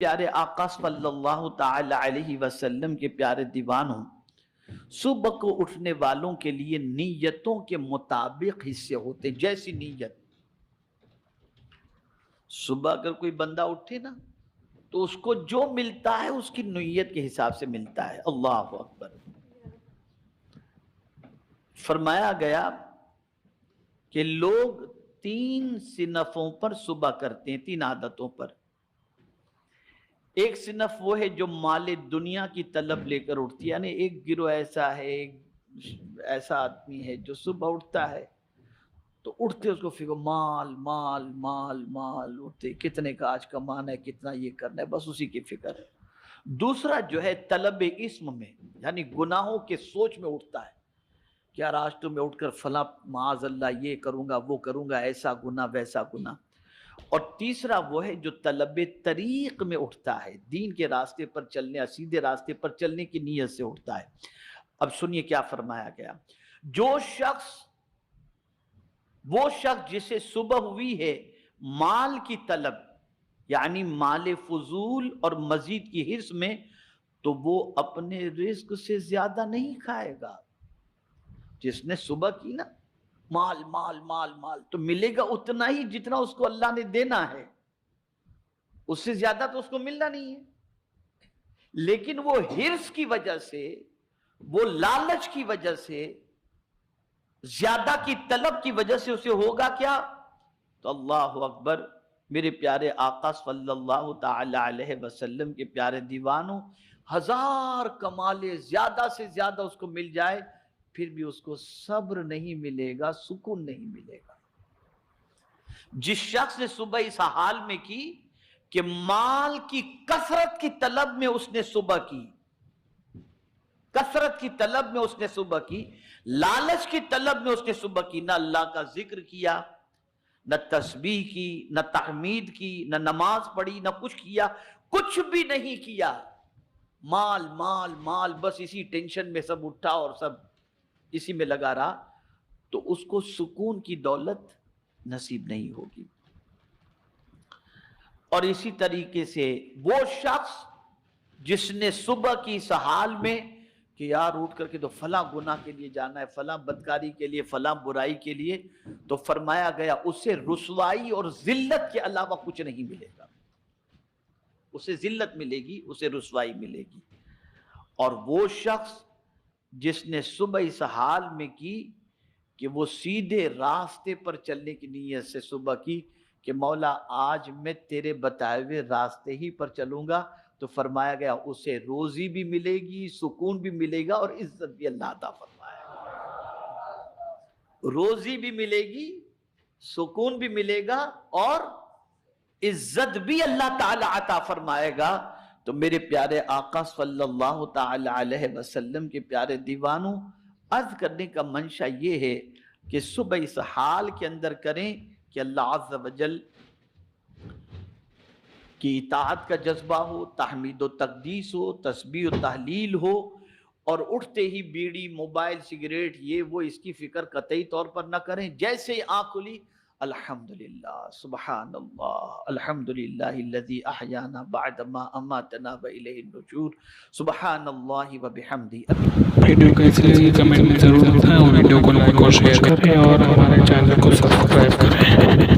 پیارے آقا صلی اللہ تعالی علیہ وسلم کے پیارے دیوانوں، صبح کو اٹھنے والوں کے لیے نیتوں کے مطابق حصے ہوتے ہیں۔ جیسی نیت، صبح اگر کوئی بندہ اٹھے نا تو اس کو جو ملتا ہے اس کی نیت کے حساب سے ملتا ہے۔ اللہ اکبر۔ فرمایا گیا کہ لوگ تین صنفوں پر صبح کرتے ہیں، تین عادتوں پر۔ ایک صنف وہ ہے جو مال دنیا کی طلب لے کر اٹھتی ہے، یعنی ایک گروہ ایسا ہے، ایک ایسا آدمی ہے جو صبح اٹھتا ہے تو اٹھتے اس کو فکر مال مال مال مال، اٹھتے کتنے کا آج کمانا ہے، کتنا یہ کرنا ہے، بس اسی کی فکر ہے۔ دوسرا جو ہے طلب اسم میں، یعنی گناہوں کے سوچ میں اٹھتا ہے کہ یار آج تو میں اٹھ کر فلاں معاذ اللہ یہ کروں گا وہ کروں گا، ایسا گناہ ویسا گناہ۔ اور تیسرا وہ ہے جو طلب طریق میں اٹھتا ہے، دین کے راستے پر چلنے، سیدھے راستے پر چلنے کی نیت سے اٹھتا ہے۔ اب سنیے کیا فرمایا گیا۔ وہ شخص جسے صبح ہوئی ہے مال کی طلب، یعنی مال فضول اور مزید کی حرص میں، تو وہ اپنے رزق سے زیادہ نہیں کھائے گا۔ جس نے صبح کی نا مال مال مال مال، تو ملے گا اتنا ہی جتنا اس کو اللہ نے دینا ہے، اس سے زیادہ تو اس کو ملنا نہیں ہے۔ لیکن وہ حرص کی وجہ سے، وہ لالچ کی وجہ سے، زیادہ کی طلب کی وجہ سے اسے ہوگا کیا؟ تو اللہ اکبر، میرے پیارے آقا صلی اللہ تعالی علیہ وسلم کے پیارے دیوانوں، ہزار کمالے زیادہ سے زیادہ اس کو مل جائے، پھر بھی اس کو صبر نہیں ملے گا، سکون نہیں ملے گا۔ جس شخص نے صبح اس حال میں کی کہ مال کی کثرت کی طلب میں اس نے صبح کی، کثرت کی طلب میں اس نے صبح کی، لالچ کی طلب میں اس نے صبح کی، نہ اللہ کا ذکر کیا، نہ تسبیح کی، نہ تحمید کی، نہ نماز پڑھی، نہ کچھ کیا، کچھ بھی نہیں کیا، مال مال مال، بس اسی ٹینشن میں سب اٹھا اور سب اسی میں لگا رہا، تو اس کو سکون کی دولت نصیب نہیں ہوگی۔ اور اسی طریقے سے وہ شخص جس نے صبح کی اس حال میں کہ یار اٹھ کر کے تو فلاں گناہ کے لیے جانا ہے، فلاں بدکاری کے لیے، فلاں برائی کے لیے، تو فرمایا گیا اسے رسوائی اور ذلت کے علاوہ کچھ نہیں ملے گا۔ اسے ذلت ملے گی، اسے رسوائی ملے گی۔ اور وہ شخص جس نے صبح اس حال میں کی کہ وہ سیدھے راستے پر چلنے کی نیت سے صبح کی کہ مولا آج میں تیرے بتائے ہوئے راستے ہی پر چلوں گا، تو فرمایا گیا اسے روزی بھی ملے گی، سکون بھی ملے گا، اور عزت بھی اللہ عطا فرمائے گا۔ روزی بھی ملے گی، سکون بھی ملے گا، اور عزت بھی اللہ تعالی عطا فرمائے گا۔ تو میرے پیارے آقا صلی اللہ تعالی علیہ وسلم کے پیارے دیوانوں، عرض کرنے کا منشا یہ ہے کہ صبح اس حال کے اندر کریں کہ اللہ عز و جل کی اطاعت کا جذبہ ہو، تحمید و تقدیس ہو، تسبیح و تحلیل ہو، اور اٹھتے ہی بیڑی، موبائل، سگریٹ، یہ وہ، اس کی فکر قطعی طور پر نہ کریں۔ جیسے ہی آنکھ کھلی، الحمدللہ، سبحان اللہ، الحمدللہ الذی احیانا بعد ما اماتنا والیہ النشور، سبحان اللہ وبحمدہ۔ ویڈیو کیسی لگی کمنٹ میں ضرور بتائیں، اور ویڈیو کو لائک اور شیئر کریں، اور ہمارے چینل کو سبسکرائب کریں۔